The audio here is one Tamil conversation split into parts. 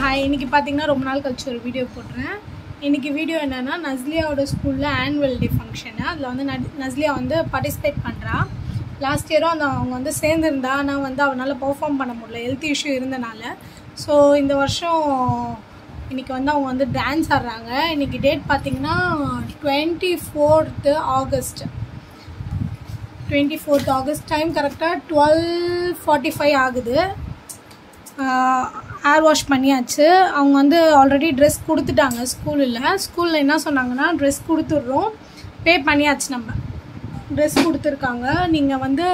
ஹாய். இன்றைக்கி பார்த்தீங்கன்னா ரொம்ப நாள் கழிச்சு ஒரு வீடியோ போடுறேன். இன்றைக்கி வீடியோ என்னென்னா நஸ்லியாவோட ஸ்கூலில் ஆனுவல் டே ஃபங்க்ஷனு. அதில் வந்து நஸ்லியா வந்து பார்ட்டிசிபேட் பண்ணுறா. லாஸ்ட் இயரும் அவங்க வந்து சேர்ந்துருந்தா. ஆனால் வந்து அவனால் பெர்ஃபார்ம் பண்ண முடியல, ஹெல்த் இஷ்யூ இருந்தனால. ஸோ இந்த வருஷம் இன்றைக்கி வந்து அவங்க வந்து டான்ஸ் ஆடுறாங்க. இன்றைக்கி டேட் பார்த்திங்கன்னா 24th August. 24th August. Time கரெக்டாக 12:45 ஆகுது. ஹேர் வாஷ் பண்ணியாச்சு. அவங்க வந்து ஆல்ரெடி ட்ரெஸ் கொடுத்துட்டாங்க. ஸ்கூலில் என்ன சொன்னாங்கன்னா, ட்ரெஸ் கொடுத்துட்றோம், பே பண்ணியாச்சு. நம்ம ட்ரெஸ் கொடுத்துருக்காங்க. நீங்கள் வந்து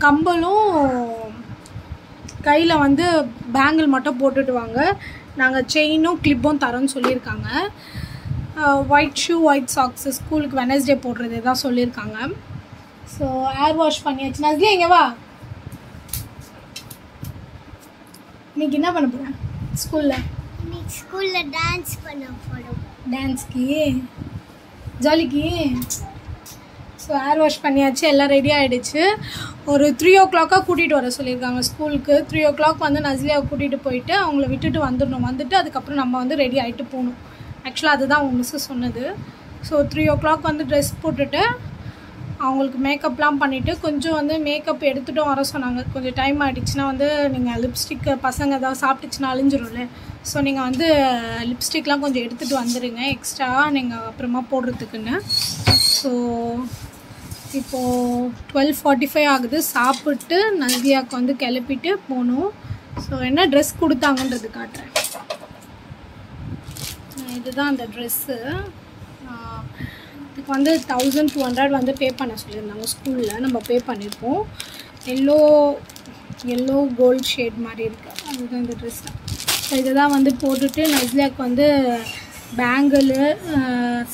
கம்பலும் கையில் வந்து பேங்கிள் மட்டும் போட்டுட்டு வாங்க, நாங்கள் செயினும் கிளிப்பும் தரோன்னு சொல்லியிருக்காங்க. ஒயிட் ஷூ, ஒயிட் சாக்ஸு ஸ்கூலுக்கு வெனஸ்டே போடுறது தான் சொல்லியிருக்காங்க. ஸோ ஹேர் வாஷ் பண்ணியாச்சு. நஸ்லியா இங்கே வா. இன்னைக்கு என்ன பண்ண போகிறேன் ஸ்கூலில் டான்ஸ் பண்ண போகிறோம். டான்ஸ்க்கு ஜாலிக்கு. ஸோ ஹேர் வாஷ் பண்ணியாச்சு, எல்லாம் ரெடி ஆகிடுச்சு. ஒரு 3 o'clock கூட்டிகிட்டு வர சொல்லியிருக்காங்க ஸ்கூலுக்கு. 3 o'clock வந்து நஸ்லியாவை கூட்டிகிட்டு போயிட்டு அவங்கள விட்டுட்டு வந்துடணும். வந்துட்டு அதுக்கப்புறம் நம்ம வந்து ரெடி ஆகிட்டு போகணும். ஆக்சுவலாக அதுதான் அவங்க மிஸ்ஸு சொன்னது. ஸோ 3 o'clock வந்து ட்ரெஸ் போட்டுட்டு அவங்களுக்கு மேக்கப்லாம் பண்ணிவிட்டு கொஞ்சம் வந்து மேக்கப் எடுத்துகிட்டும் வர சொன்னாங்க. கொஞ்சம் டைம் ஆகிடுச்சுன்னா வந்து நீங்கள் லிப்ஸ்டிக்கு பசங்க ஏதாவது சாப்பிட்டுச்சுன்னா அழிஞ்சிடும்ல. ஸோ நீங்கள் வந்து லிப்ஸ்டிக்லாம் கொஞ்சம் எடுத்துகிட்டு வந்துடுங்க எக்ஸ்ட்ரா, நீங்கள் அப்புறமா போடுறதுக்குன்னு. ஸோ இப்போது 12:45 ஆகுது. சாப்பிட்டு நஸ்லியாவுக்கு வந்து கிளப்பிட்டு போகணும். ஸோ என்ன ட்ரெஸ் கொடுத்தாங்கன்றது காட்டுறேன். இதுதான் அந்த ட்ரெஸ்ஸு. இதுக்கு வந்து 1200 வந்து பே பண்ண சொல்லியிருந்தாங்க ஸ்கூலில். நம்ம பே பண்ணியிருக்கோம். எல்லோ கோல்ட் ஷேட் மாதிரி இருக்குது. அதுதான் இந்த ட்ரெஸ். ஸோ இதை தான் வந்து போட்டுட்டு நஸ்லியாவுக்கு வந்து பேங்கிள்,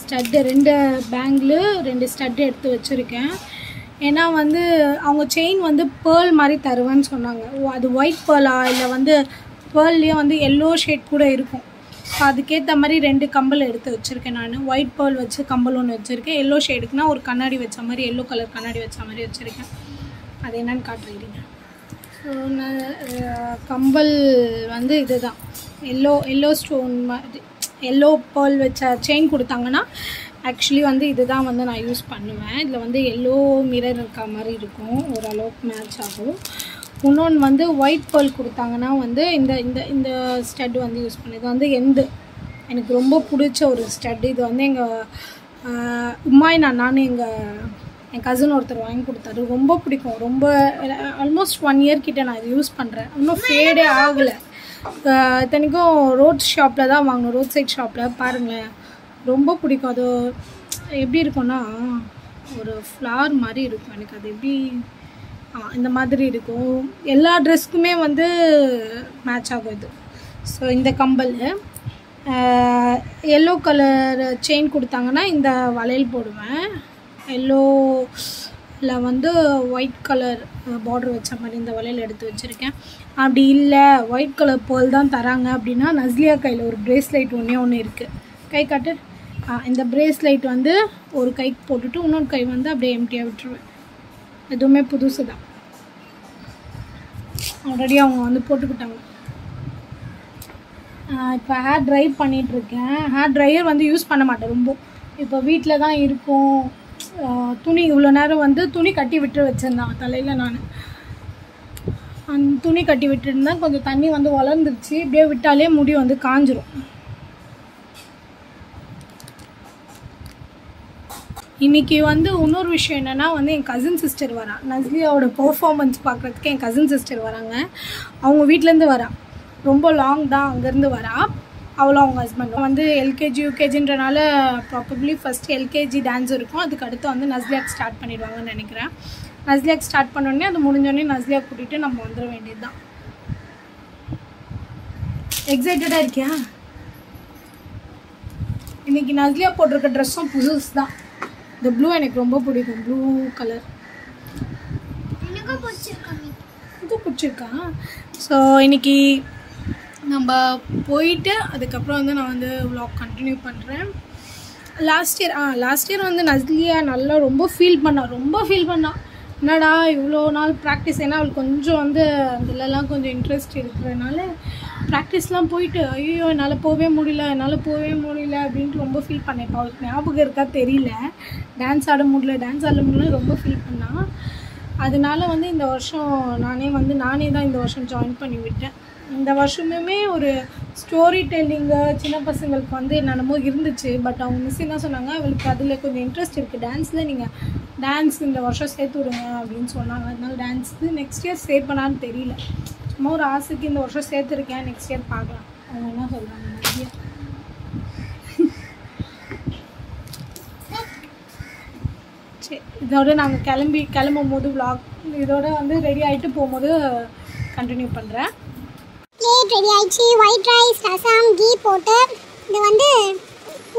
ஸ்டட்டு, 2 பேங்கிள் 2 ஸ்டட்டு எடுத்து வச்சுருக்கேன். ஏன்னா வந்து அவங்க செயின் வந்து பேர்ல் மாதிரி தருவேன்னு சொன்னாங்க. அது ஒயிட் பேர்லா இல்லை வந்து பேர்ல்லையே வந்து எல்லோ ஷேட் கூட இருக்கும். ஸோ அதுக்கேற்ற மாதிரி 2 கம்பல் எடுத்து வச்சுருக்கேன் நான். ஒயிட் பேர்ல் வச்சு கம்பல் ஒன்று வச்சுருக்கேன். எல்லோ ஷேடுக்குனா ஒரு கண்ணாடி வச்ச மாதிரி, எல்லோ கலர் கண்ணாடி வச்ச மாதிரி வச்சுருக்கேன். அது என்னன்னு காட்டுறீங்க. ஸோ நான் கம்பல் வந்து இது தான் எல்லோ ஸ்டோன் மாதிரி, எல்லோ பேர்ல் வச்ச செயின் கொடுத்தாங்கன்னா ஆக்சுவலி வந்து இது தான் வந்து நான் யூஸ் பண்ணுவேன். இதில் வந்து எல்லோ மிரர் இருக்க மாதிரி இருக்கும், ஓரளவுக்கு மேட்ச் ஆகும். இன்னொன்று வந்து ஒயிட் பேர்ல் கொடுத்தாங்கன்னா வந்து இந்த இந்த இந்த ஸ்டட் வந்து யூஸ் பண்ணி. இது வந்து எனக்கு ரொம்ப பிடிச்ச ஒரு ஸ்டட். இது வந்து எங்கள் உமாயின் அண்ணான்னு என் கசின் ஒருத்தர் வாங்கி கொடுத்தாரு. ரொம்ப பிடிக்கும். ரொம்ப ஆல்மோஸ்ட் 1 year கிட்ட நான் இது யூஸ் பண்ணுறேன். இன்னும் ஃபேடே ஆகலை. இத்தனைக்கும் ரோட் ஷாப்பில் தான் வாங்கணும், ரோட் சைட் ஷாப்பில். பாருங்கள், ரொம்ப பிடிக்கும். அது எப்படி இருக்கும்னா ஒரு ஃப்ளார் மாதிரி இருக்கும். எனக்கு அது எப்படி இந்த மாதிரி இருக்கும். எல்லா ட்ரெஸ்க்குமே வந்து மேட்ச் ஆகும் இது. ஸோ இந்த கம்பல் எல்லோ கலர் செயின் கொடுத்தாங்கன்னா இந்த வளையல் போடுவேன். எல்லோவில் வந்து ஒயிட் கலர் பார்டர் வச்ச மாதிரி இந்த வளையல் எடுத்து வச்சுருக்கேன். அப்படி இல்லை ஒயிட் கலர் பேர்ல் தான் தராங்க அப்படின்னா நஸ்லியா கையில் ஒரு ப்ரேஸ்லைட் ஒன்று இருக்குது. கை காட்டு. இந்த ப்ரேஸ்லைட் வந்து ஒரு கைக்கு போட்டுட்டு இன்னொரு கை வந்து அப்படியே எம்டியாக விட்டுருவேன். எதுவுமே புதுசு தான், ஆல்ரெடி அவங்க வந்து போட்டுக்கிட்டாங்க. இப்போ ஹேர் ட்ரை பண்ணிகிட்ருக்கேன். ஹேர் ட்ரையர் வந்து யூஸ் பண்ண மாட்டேன் ரொம்ப. இப்போ வீட்டில் தான் இருக்கும். துணி இவ்வளோ நேரம் வந்து துணி கட்டி விட்டு வச்சுருந்தேன் தலையில். நான் அந்த துணி கட்டி விட்டுருந்தேன். கொஞ்சம் தண்ணி வந்து வளர்ந்துருச்சு. இப்படியே விட்டாலே முடி வந்து காஞ்சிரும். இன்றைக்கி வந்து இன்னொரு விஷயம் என்னென்னா வந்து என் கசின் சிஸ்டர் வரா. நஸ்லியாவோட பெர்ஃபார்மன்ஸ் பார்க்குறதுக்கு என் கசின் சிஸ்டர் வராங்க. அவங்க வீட்டிலேருந்து வரா. ரொம்ப லாங் தான், அங்கேருந்து வரா. அவளும் அவங்க ஹஸ்பண்டும் வந்து எல்கேஜி யூகேஜின்றனால ப்ராபப்ளி ஃபஸ்ட்டு எல்கேஜி டான்ஸ் இருக்கும். அதுக்கு அடுத்து வந்து நஸ்லியாக்கு ஸ்டார்ட் பண்ணிடுவாங்கன்னு நினைக்கிறேன். நஸ்லியாக்கு ஸ்டார்ட் பண்ணோடனே அது முடிஞ்சோடனே நஸ்லியா கூட்டிகிட்டு நம்ம வந்துட வேண்டியது தான். எக்ஸைட்டடாக இருக்கியா? இன்றைக்கி நஸ்லியா போட்டிருக்க ட்ரெஸ்ஸும் புதுசு தான். இந்த ப்ளூ எனக்கு ரொம்ப பிடிக்கும். ப்ளூ கலர் இது பிடிச்சிருக்கா? ஸோ இன்றைக்கி நம்ம போயிட்டு அதுக்கப்புறம் வந்து நான் வந்து vlog கண்டினியூ பண்ணுறேன். லாஸ்ட் இயர் வந்து நஸ்லியா நல்லா ரொம்ப ஃபீல் பண்ணா. என்னடா இவ்வளோ நாள் ப்ராக்டிஸ். ஏன்னா அவளுக்கு கொஞ்சம் வந்து அதிலலாம் கொஞ்சம் இன்ட்ரெஸ்ட் இருக்கிறதுனால ப்ராக்டிஸ்லாம் போயிட்டு ஐயோ என்னால் போகவே முடியல அப்படின்ட்டு ரொம்ப ஃபீல் பண்ணேன். இப்போ அவளுக்கு ஞாபகம் இருக்கா தெரியல. டான்ஸ் ஆட முடியல ரொம்ப ஃபீல் பண்ணால். அதனால வந்து இந்த வருஷம் நானே தான் இந்த வருஷம் ஜாயின் பண்ணி விட்டேன். இந்த வருஷமுமே ஒரு ஸ்டோரி டெல்லிங்கு சின்ன பசங்களுக்கு வந்து என்னென்னமோ இருந்துச்சு. பட் அவங்க மிஸ் என்ன சொன்னாங்க, அவளுக்கு அதில் கொஞ்சம் இன்ட்ரெஸ்ட் இருக்குது டான்ஸில், நீங்கள் டான்ஸ் இந்த வருஷம் சேர்த்து விடுங்க அப்படின்னு சொன்னாங்க. அதனால டான்ஸுக்கு நெக்ஸ்ட் இயர் சேர்ப்பனான்னு தெரியல. சும்மா ஒரு ஆசைக்கு இந்த வருஷம் சேர்த்துருக்கேன். நெக்ஸ்ட் இயர் பார்க்கலாம் அவங்க என்ன சொல்கிறாங்க. நிறைய சரி, இதோட நாங்கள் கிளம்பும் போது விளாக் இதோட வந்து ரெடி ஆகிட்டு போகும்போது கண்டினியூ பண்ணுறேன். பிளேட் ரெடி ஆயிடுச்சு. ஒயிட் ரைஸ், ரசம், கீ போட்டு இது வந்து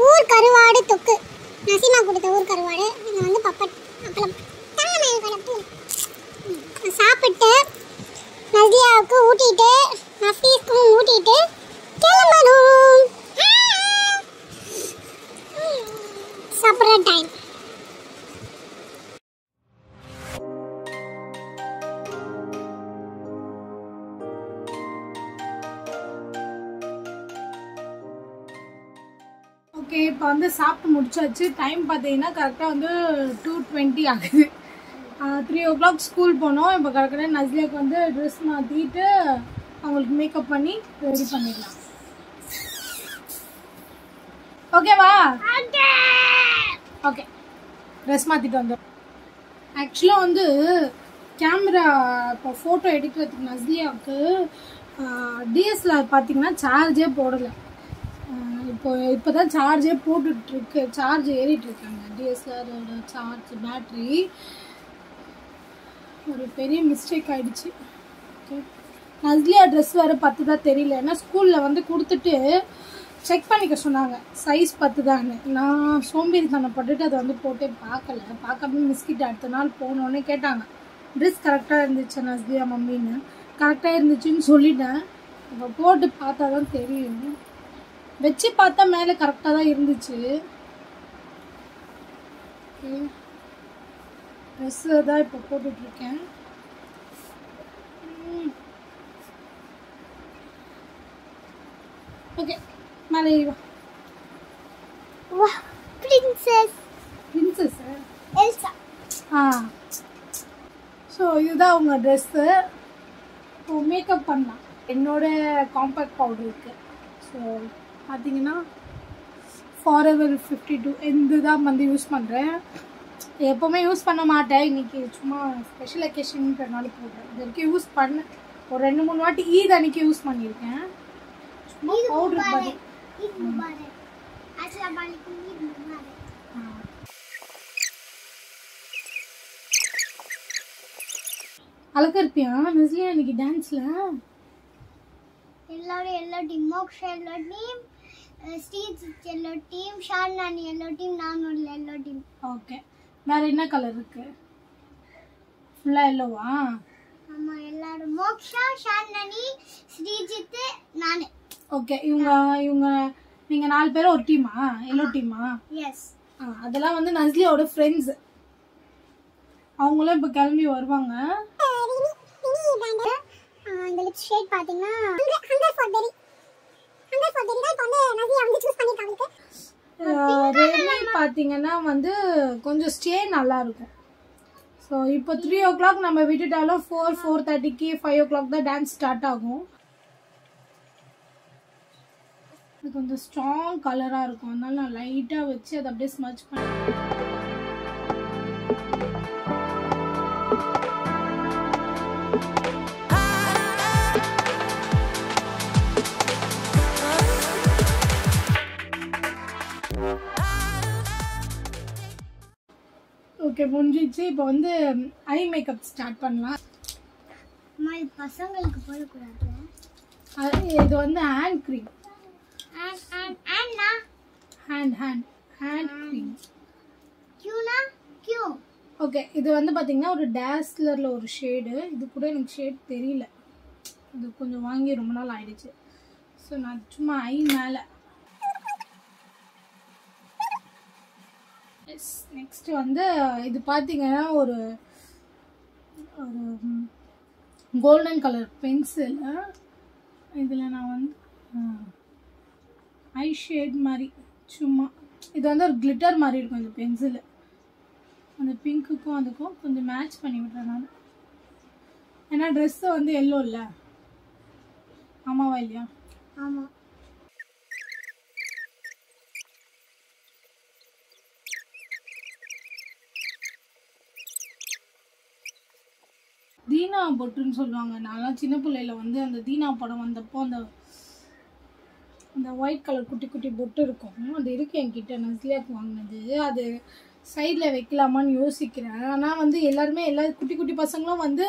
ஊர் கருவாடு தொக்கு, நசிமா கொடுத்த ஊர் கருவாடு. இது வந்து அப்பளம் சாப்பிட்டு நதியாவுக்கு ஊட்டிட்டு நஃபீஸ்க்கும் ஊட்டிட்டு கிளம்பணும். சாப்பிட்ற டைம். ஓகே, இப்போ வந்து சாப்பிட்டு முடிச்சாச்சு. டைம் பார்த்தீங்கன்னா கரெக்டாக வந்து 2:20 ஆகுது. 3 o'clock ஸ்கூல் போனோம். இப்போ கரெக்டாக நஸ்லியாவுக்கு வந்து ட்ரெஸ் மாற்றிட்டு அவங்களுக்கு மேக்கப் பண்ணி ரெடி பண்ணிடலாம். ஓகேவா? ஓகே, ட்ரெஸ் மாற்றிட்டு வந்தோம். ஆக்சுவலாக வந்து கேமரா இப்போ ஃபோட்டோ எடுக்கிறதுக்கு நஸ்லியாவுக்கு டிஎஸ்எல்ஆர் பார்த்தீங்கன்னா சார்ஜே போடலை. இப்போ தான் சார்ஜே போட்டுட்ருக்கு, சார்ஜ் ஏறிட்டுருக்காங்க. டிஎஸ்எல்ஆரோட சார்ஜ் பேட்ரி ஒரு பெரிய மிஸ்டேக் ஆகிடுச்சு. ஓகே, நஸ்லியா ட்ரெஸ் வேறு 10 தான் தெரியல. ஏன்னா ஸ்கூலில் வந்து கொடுத்துட்டு செக் பண்ணிக்க சொன்னாங்க சைஸ் 10 தான்னு. நான் சோம்பேறித்தனப்பட்டுட்டு அதை வந்து போட்டே பார்க்காம மிஸ்கிட்ட அடுத்த நாள் போனோடனே கேட்டாங்க ட்ரெஸ் கரெக்டாக இருந்துச்சு நஸ்லியா மம்மின்னு. கரெக்டாக இருந்துச்சுன்னு சொல்லிட்டேன். இப்போ போட்டு பார்த்தா தான் தெரியும். வச்சு பார்த்தா மேலே கரெக்டாக தான் இருந்துச்சு. ட்ரெஸ்ஸு தான் இப்போ போட்டுட்ருக்கேன். ஓகே, மேலே வா பிரின்சஸ் எல்சா. ஸோ இதுதான் உங்கள் ட்ரெஸ்ஸு. இப்போ மேக்கப் பண்ணலாம். என்னோட காம்பேக்ட் பவுடர் இருக்குது. ஸோ பார்த்தீங்கன்னா ஃபாரெவர் 52 இந்த தான் வந்து யூஸ் பண்ணுறேன். எப்போவுமே யூஸ் பண்ண மாட்டேன். இன்றைக்கி சும்மா ஸ்பெஷல் அக்கேஷன்றனால போடுறேன். இது வரைக்கும் யூஸ் பண்ணேன் ஒரு 2-3 வாட்டி. ஈத் அன்றைக்கி யூஸ் பண்ணியிருக்கேன். சும்மா பவுடர் பதில். அழகா இருப்பியா நஸ்லியா இன்னைக்கு டான்ஸில்? எல்லாரும் yellow team, Moksha yellow team, ஸ்டீஜ் yellow team, Sharnani yellow team, நானும் எல்லோ டீம். ஓகே, வேற என்ன கலர் இருக்கு? ஃபுல்லா எல்லோவா? ஆமா, எல்லாரும் மோக்ஷா, ஷார்னானி, ஸ்ரீஜித், நானு. ஓகே, இவங்க நீங்க 4 பேரும் ஒரு டீமா? எல்லோ டீமா? எஸ். அதெல்லாம் வந்து நஸ்லியோட ஃப்ரெண்ட்ஸ். அவங்களும் இப்போ கிளம்பி வருவாங்க. இந்த லிப் ஷேட் பாத்தீங்கன்னா ஹங்கர் ஃபார் பெரி தான் இப்போ வந்து நஸ்லியா வந்து சூஸ் பண்ணிருக்காங்க. ரெட்மி பார்த்தீங்கன்னா வந்து கொஞ்சம் ஸ்டே நல்லா இருக்கும். ஸோ இப்போ 3 o'clock நம்ம விட்டுட்டாலும் 4:30க்கு 5 o'clock தான் டான்ஸ் ஸ்டார்ட் ஆகும். இது கொஞ்சம் ஸ்ட்ராங் கலராக இருக்கும். அதனால நான் லைட்டாக வச்சு அதை அப்படியே ஸ்மச் பண்ணேன். ஓகே, முடிஞ்சிச்சு. இப்போ வந்து ஐ மேக்கப் ஸ்டார்ட் பண்ணலாம். பசங்களுக்கு போடக்கூடாது. இது வந்து hand cream. Hand cream. Okay, இது வந்து பார்த்தீங்கன்னா ஒரு டேஸ்லரில் ஒரு ஷேடு. இது கூட எனக்கு ஷேட் தெரியல. இது கொஞ்சம் வாங்கி ரொம்ப நாள் ஆயிடுச்சு. ஸோ நான் சும்மா ஐ மேலே. நெக்ஸ்ட் வந்து இது பார்த்தீங்கன்னா ஒரு கோல்டன் கலர் பென்சில். இதில் நான் வந்து ஐ ஷேட் மாதிரி சும்மா இது வந்து ஒரு கிளிட்டர் மாதிரி இருக்கும் இந்த பென்சிலு. அந்த பிங்க்குக்கும் அதுக்கும் கொஞ்சம் மேட்ச் பண்ணி விட்றேன் நான். ஏன்னா ட்ரெஸ்ஸு வந்து எல்லோ இல்லை. ஆமாவா இல்லையா? ஆமாம். தீனா பொட்டுன்னு சொல்லுவாங்க. நான்லாம் சின்ன பிள்ளையில வந்து அந்த தீனா படம் வந்தப்போ அந்த அந்த ஒயிட் கலர் குட்டி குட்டி பொட்டு இருக்கும். அது இருக்குது என்கிட்ட. நஸ்லியாக்கு வாங்கினது. அது சைடில் வைக்கலாமான்னு யோசிக்கிறேன். ஆனால் வந்து எல்லாருமே குட்டி குட்டி பசங்களும் வந்து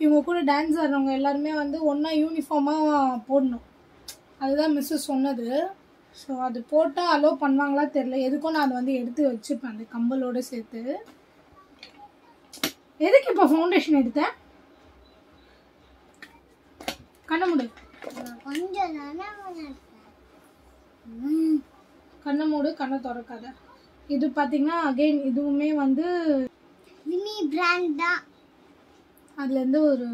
இவங்க கூட டான்ஸ் ஆடுறவங்க எல்லாருமே வந்து ஒன்றா யூனிஃபார்மாக போடணும். அதுதான் மிஸ்ஸு சொன்னது. ஸோ அது போட்டால் அலோவ் பண்ணுவாங்களா தெரில. எதுக்கும் நான் அதை வந்து எடுத்து வச்சுப்பேன் அந்த கம்பலோடு சேர்த்து. எதுக்கு இப்போ ஃபவுண்டேஷன் எடுத்தேன்? கண்ணை மூடு. கொஞ்சம் கண்ணை மூடு, கண்ணை திறக்காத. இது பார்த்தீங்கன்னா அகெயின் இதுவுமே வந்து மினி பிராண்ட் தான். அதுலேருந்து ஒரு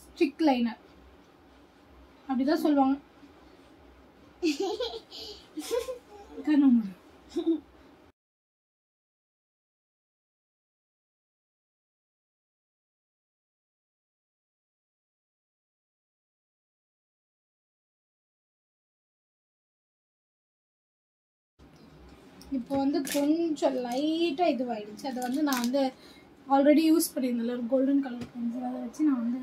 ஸ்டிக் லைனர் அப்படிதான் சொல்லுவாங்க. கண்ணை மூடு. இப்போ வந்து கொஞ்சம் லைட்டாக இதுவாகிடுச்சு. அதை வந்து நான் வந்து ஆல்ரெடி யூஸ் பண்ணியிருந்தேன் ஒரு கோல்டன் கலர் பென்சில். அதை வச்சு நான் வந்து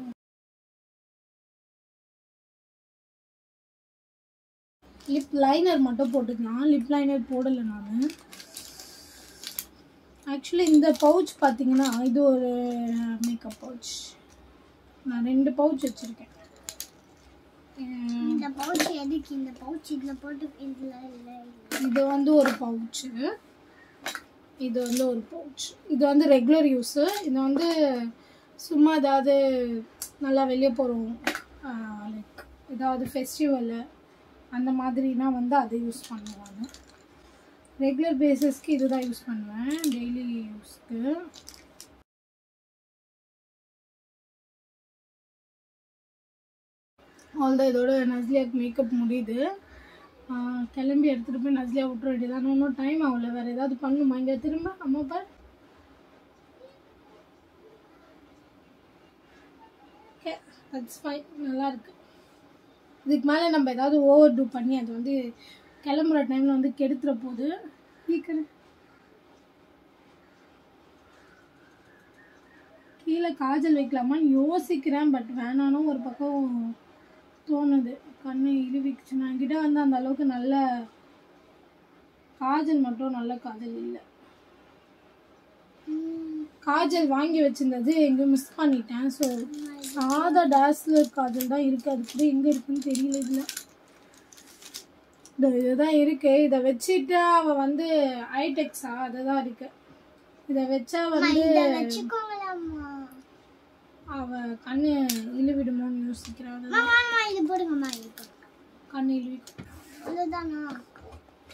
லிப் லைனர் மட்டும் போட்டுக்கலாம். லிப் லைனர் போடலை நான். ஆக்சுவலி இந்த பவுச் பார்த்தீங்கன்னா இது ஒரு மேக்கப் பவுச். நான் 2 பவுச் வச்சுருக்கேன். இந்த பவுச் எதுக்கு? இந்த பவுச் இதில் போட்டு இது வந்து ஒரு பவுச்சு, இது வந்து ஒரு பவுச். இது வந்து ரெகுலர் யூஸு. இது வந்து சும்மா ஏதாவது நல்லா வெளியே போகிறோம், லைக் ஏதாவது ஃபெஸ்டிவலு அந்த மாதிரினா வந்து அதை யூஸ் பண்ணுவாங்க. ரெகுலர் பேசிஸ்க்கு இதுதான் யூஸ் பண்ணுவேன், டெய்லி யூஸ்க்கு. அவ்வளோதான். இதோட நஸ்லியாக்கு மேக்கப் முடியுது. கிளம்பி எடுத்துகிட்டு போய் நஸ்லியா விட்டுற வேண்டியதான். இன்னும் டைம் ஆகல. வேறு ஏதாவது பண்ணுமா? இங்கே திரும்ப அம்மா பார். ஓகே, தட்ஸ் ஃபைன், நல்லாயிருக்கு. இதுக்கு மேலே நம்ம ஏதாவது ஓவர் டூ பண்ணி அது வந்து கிளம்புற டைமில் வந்து கெடுத்துற போது. கீழே காஜல் வைக்கலாமான்னு யோசிக்கிறேன். பட் வேணானும் ஒரு பக்கம் தோணுது. கண்ணு இழுவிக்குச்சுன்னா என்கிட்ட வந்து அந்த அளவுக்கு நல்ல காஜல் மட்டும் நல்ல காஜல் இல்லை. காஜல் வாங்கி வச்சிருந்தது எங்கே மிஸ் பண்ணிட்டேன். ஸோ சாதா டாஸ்லர் காஜல் தான் இருக்குது. அது கூட எங்கே இருக்குன்னு தெரியல. இதுதான் இருக்கு. இதை வச்சுட்டு அவள் வந்து ஐடெக்ஸா அதுதான் இருக்கு. இதை வச்சா வந்து அவ கண்ணு இழுவிடுமோன்னு யோசிக்கிறாள். கண்ணு இழுவிக்கும்.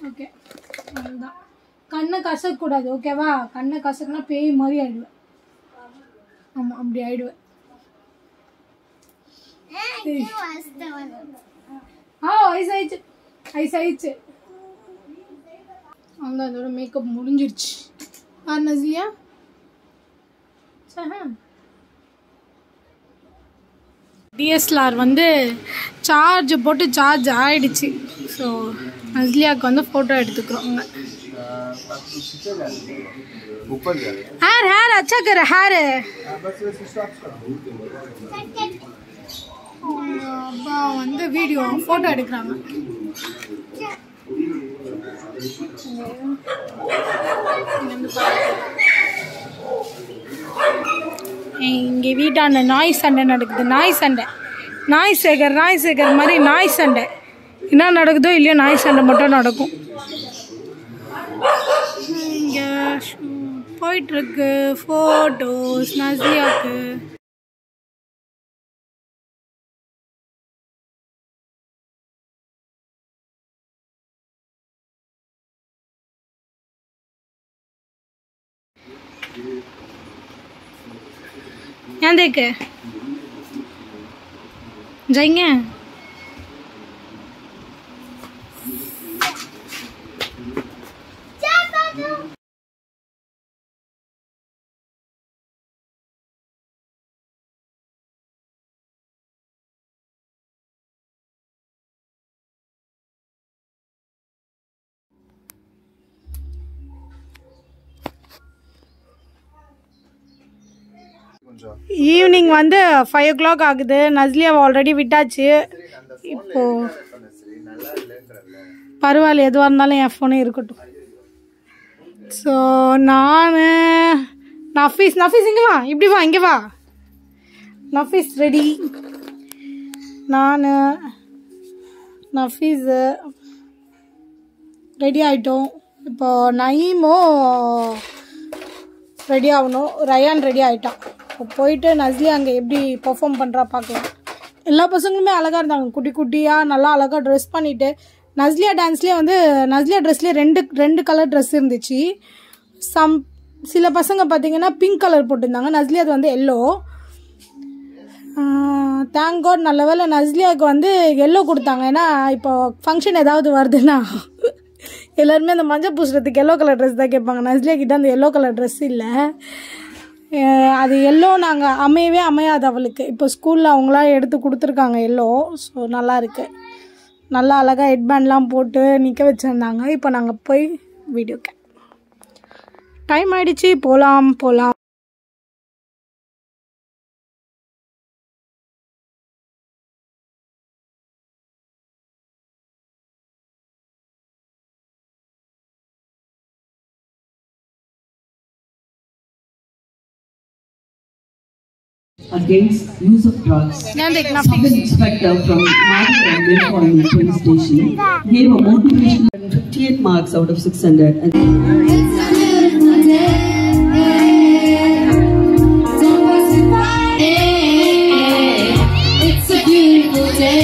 ஓகே, அதுதான். கண்ணை கசக்கூடாது, ஓகேவா? கண்ணை கசக்குனா பேய் மாதிரி ஆயிடுவேன். ஆமாம், அப்படி ஆயிடுவேன். ஐசாயிடுச்சு, ஐசாயிடுச்சு. அவ்வளோ. அதோட மேக்கப் முடிஞ்சிருச்சு. நஸ்லியா டிஎஸ்எல்ஆர் வந்து சார்ஜ் போட்டு சார்ஜ் ஆகிடுச்சு. ஸோ நஸ்லியாவுக்கு வந்து ஃபோட்டோ எடுத்துக்கிறோங்க. ஹேர் ஹேர் அச்சா கர ஹேர். அப்பா வந்து வீடியோ ஃபோட்டோ எடுக்கிறாங்க. இங்கே வீட்டாண்ட நாய் சண்டை நடக்குது. நாய் சண்டை, நாய் சேகர் மாதிரி நாய் சண்டை. என்ன நடக்குதோ இல்லையோ நாய் சண்டை மட்டும் நடக்கும். இங்கே போயிட்டுருக்கு ஃபோட்டோஸ் நஸ்லியாவுக்கு. यहाँ देख जाएंगे ஈவினிங் வந்து 5 o'clock ஆகுது. நஸ்லியாவை ஆல்ரெடி விட்டாச்சு. இப்போ பரவாயில்ல, எதுவாக இருந்தாலும் என் ஃபோனே இருக்கட்டும். ஸோ நான் நஃபீஸ் இங்கே வா, இப்படி வா, இங்கே வா. நஃபீஸ் ரெடி, நான் நஃபீஸு ரெடி ஆகிட்டோம். இப்போ நயீமோ ரெடி ஆகணும், ரயான் ரெடி ஆகிட்டான். இப்போ போயிட்டு நஸ்லியா அங்கே எப்படி பர்ஃபார்ம் பண்ணுறா பார்க்கலாம். எல்லா பசங்களுமே அழகாக இருந்தாங்க, குட்டி குட்டியாக நல்லா அழகாக ட்ரெஸ் பண்ணிவிட்டு. நஸ்லியா டான்ஸ்லேயே வந்து நஸ்லியா ட்ரெஸ்லேயே ரெண்டு கலர் ட்ரெஸ் இருந்துச்சு. சில பசங்க பார்த்தீங்கன்னா பிங்க் கலர் போட்டிருந்தாங்க, நஸ்லியா அது வந்து எல்லோ. தேங்க் காட், நல்ல வேலை நஸ்லியாவுக்கு வந்து எல்லோ கொடுத்தாங்க. ஏன்னா இப்போ ஃபங்க்ஷன் ஏதாவது வருதுன்னா எல்லாருமே அந்த மஞ்சள் பூசுறதுக்கு எல்லோ கலர் ட்ரெஸ் தான் கேட்பாங்க. நஸ்லியா கிட்ட அந்த எல்லோ கலர் ட்ரெஸ் இல்லை. அது எல்லோ நாங்கள் அமையாது அவளுக்கு. இப்போ ஸ்கூலில் அவங்களாம் எடுத்து கொடுத்துருக்காங்க எல்லோ. ஸோ நல்லா இருக்கு, நல்லா அழகாக ஹெட்பேண்ட்லாம் போட்டு நிற்க வச்சுருந்தாங்க. இப்போ நாங்கள் போய் வீடியோ டைம் ஆகிடுச்சு, போகலாம். Against use of drugs. Sub-inspector from Madhya Police Station gave a motivational 58 marks out of 600. It's a beautiful day.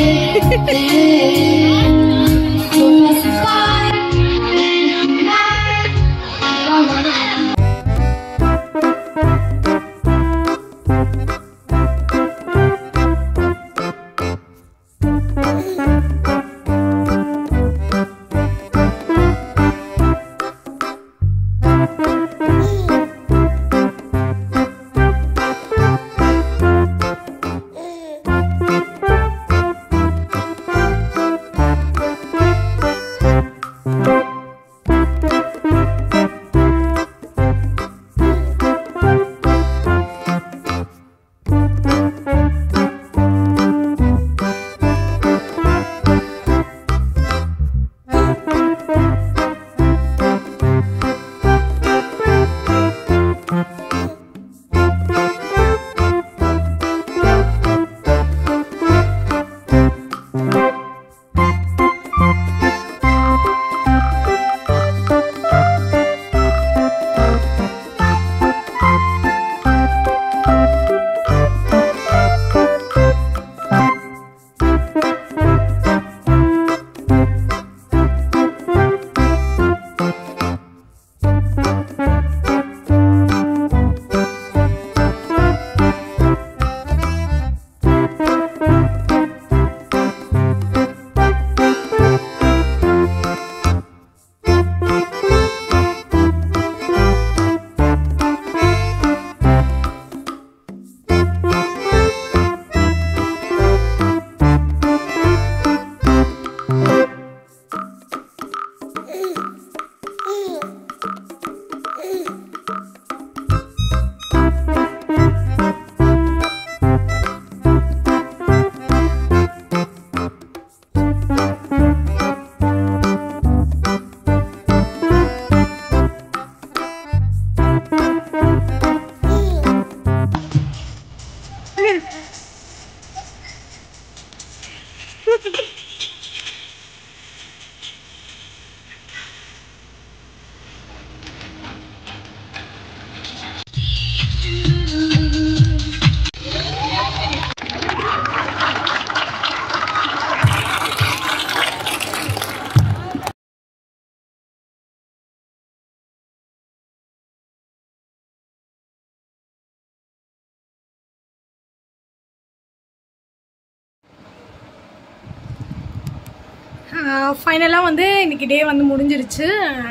ஃபைனலாக வந்து இன்றைக்கி டே வந்து முடிஞ்சிருச்சு.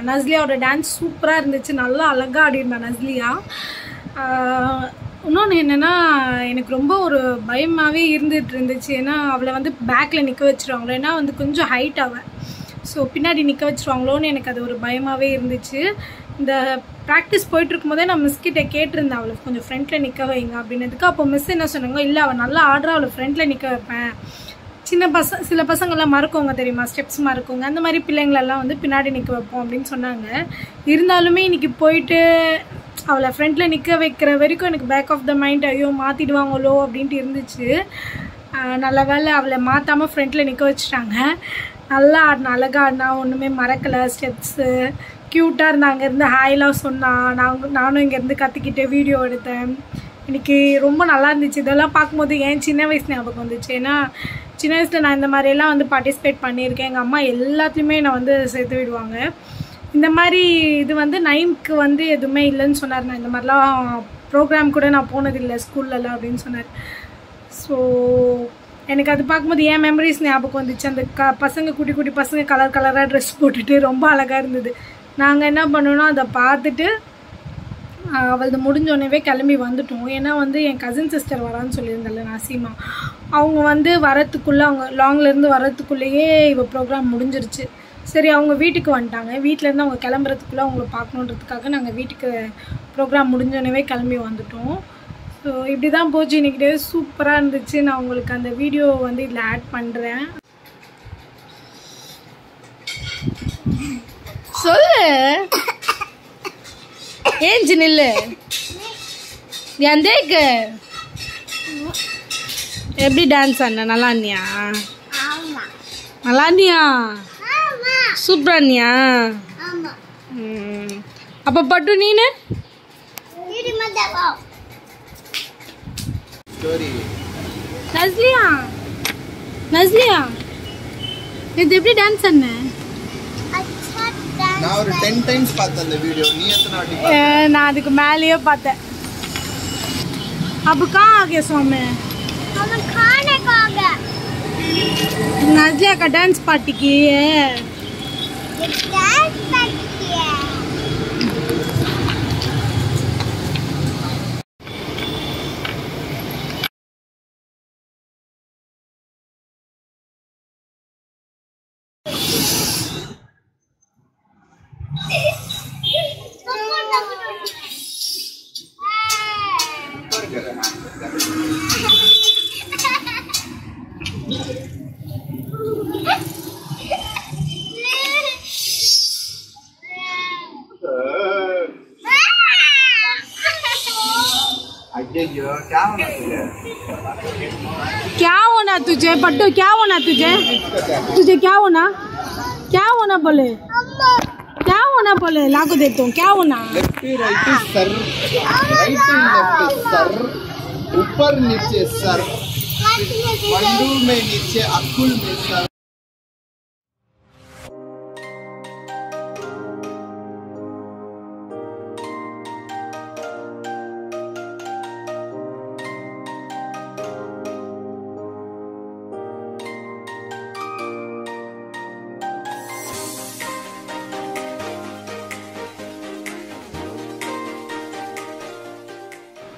நஸ்லியாவோட டான்ஸ் சூப்பராக இருந்துச்சு, நல்லா அழகாக ஆடிருந்தா நஸ்லியா. இன்னொன்று என்னென்னா எனக்கு ரொம்ப ஒரு பயமாகவே இருந்துகிட்டு இருந்துச்சு. ஏன்னா அவளை வந்து பேக்கில் நிற்க வச்சுருவாங்களோ, ஏன்னா வந்து கொஞ்சம் ஹைட் அவன், ஸோ பின்னாடி நிற்க வச்சுருவாங்களோன்னு எனக்கு அது ஒரு பயமாகவே இருந்துச்சு. இந்த ப்ராக்டிஸ் போயிட்டுருக்கும் போதே நான் மிஸ்கிட்ட கேட்டிருந்தேன் அவளை கொஞ்சம் ஃப்ரண்ட்டில் நிற்க வைங்க அப்படின்னதுக்கு. அப்போ மிஸ் என்ன சொன்னாங்க, இல்லை அவள் நல்லா ஆடுறா, அவளை ஃப்ரண்ட்டில் நிற்க வைப்பேன், சில பசங்கள்லாம் மறக்குவாங்க தெரியுமா, ஸ்டெப்ஸ் மறக்குவாங்க, அந்த மாதிரி பிள்ளைங்களெல்லாம் வந்து பின்னாடி நிற்க வைப்போம் அப்படின்னு சொன்னாங்க. இருந்தாலுமே இன்றைக்கி போயிட்டு அவளை ஃப்ரண்ட்டில் நிற்க வைக்கிற வரைக்கும் எனக்கு பேக் ஆஃப் த மைண்ட் ஐயோ மாற்றிடுவாங்களோ அப்படின்ட்டு இருந்துச்சு. நல்ல வேலை அவளை மாற்றாமல் ஃப்ரண்ட்டில் நிற்க வச்சுட்டாங்க. நல்லா ஆடினா, அழகாக ஆடினா, ஒன்றுமே மறக்கலை. ஸ்டெப்ஸு க்யூட்டாக இருந்தால் அங்கேருந்து ஹாய்லாம் சொன்னான். நானும் இங்கேருந்து கற்றுக்கிட்டு வீடியோ எடுத்தேன். இன்றைக்கி ரொம்ப நல்லா இருந்துச்சு. இதெல்லாம் பார்க்கும்போது ஏன் சின்ன வயசு ஞாபகம் வந்துச்சு. ஏன்னா சின்ன வயசில் நான் இந்த மாதிரியெல்லாம் வந்து பார்ட்டிசிபேட் பண்ணியிருக்கேன். எங்கள் அம்மா எல்லாத்தையுமே நான் வந்து சேர்த்து விடுவாங்க. இந்த மாதிரி இது வந்து 9th வந்து எதுவுமே இல்லைன்னு சொன்னார். நான் இந்த மாதிரிலாம் ப்ரோக்ராம் கூட நான் போனதில்லை ஸ்கூல்லலாம் அப்படின்னு சொன்னார். ஸோ எனக்கு அது பார்க்கும்போது ஏன் மெமரிஸ் ஞாபகம் வந்துச்சு. அந்த பசங்க குட்டி பசங்க கலர் கலராக ட்ரெஸ் போட்டுட்டு ரொம்ப அழகாக இருந்தது. நாங்கள் என்ன பண்ணோன்னா அதை பார்த்துட்டு அவளது முடிஞ்சோடனே கிளம்பி வந்துட்டோம். ஏன்னா வந்து என் கசின் சிஸ்டர் வரான்னு சொல்லியிருந்தல நசீமா, அவங்க வந்து வரத்துக்குள்ளே, அவங்க லாங்லேருந்து வரத்துக்குள்ளேயே இவள் ப்ரோக்ராம் முடிஞ்சிருச்சு. சரி அவங்க வீட்டுக்கு வந்துட்டாங்க. வீட்டிலேருந்து அவங்க கிளம்புறதுக்குள்ளே அவங்கள பார்க்கணுன்றதுக்காக நாங்கள் வீட்டுக்கு ப்ரோக்ராம் முடிஞ்சோடனே கிளம்பி வந்துட்டோம். ஸோ இப்படி தான் போச்சு இன்றைக்கி டே. சூப்பராக இருந்துச்சு. நான் உங்களுக்கு அந்த வீடியோ வந்து இதில் ஆட் பண்ணுறேன். சொல்லு ஏன் நில்லு எந்தேக்கு எப்படி டான்ஸ் ஆடின? நல்லா இருந்தியா? நல்லா இருந்தியா? சூப்பரா இருந்தியா? அப்ப பட்டு நீனு நஸ்லியா இது எப்படி டான்ஸ் ஆடின? நான் ஒரு 10 times பார்த்தேன் அந்த வீடியோ. நீ எத்தனை வாட்டி பார்த்த? நான் அதுக்கு மேலேயே பார்த்தேன். अब कहाँ आ गए स्वामी? हम खाने को आ गए। नज़िया का डांस पार्टी की है। डांस पार्टी की है। क्या होना तुझे पट्टू? क्या होना तुझे? तुझे क्या होना? क्या होना बोले? क्या होना बोले? लागू देता हूँ. क्या होना? Left right sir, right left sir, ऊपर नीचे सर, वंडू में नीचे अकुल में सर.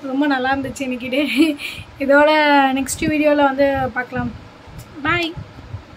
ரொம்ப நல்லா இருந்துச்சு இன்னைக்கு டே. இதோட நெக்ஸ்ட் வீடியோவில் வந்து பார்க்கலாம்.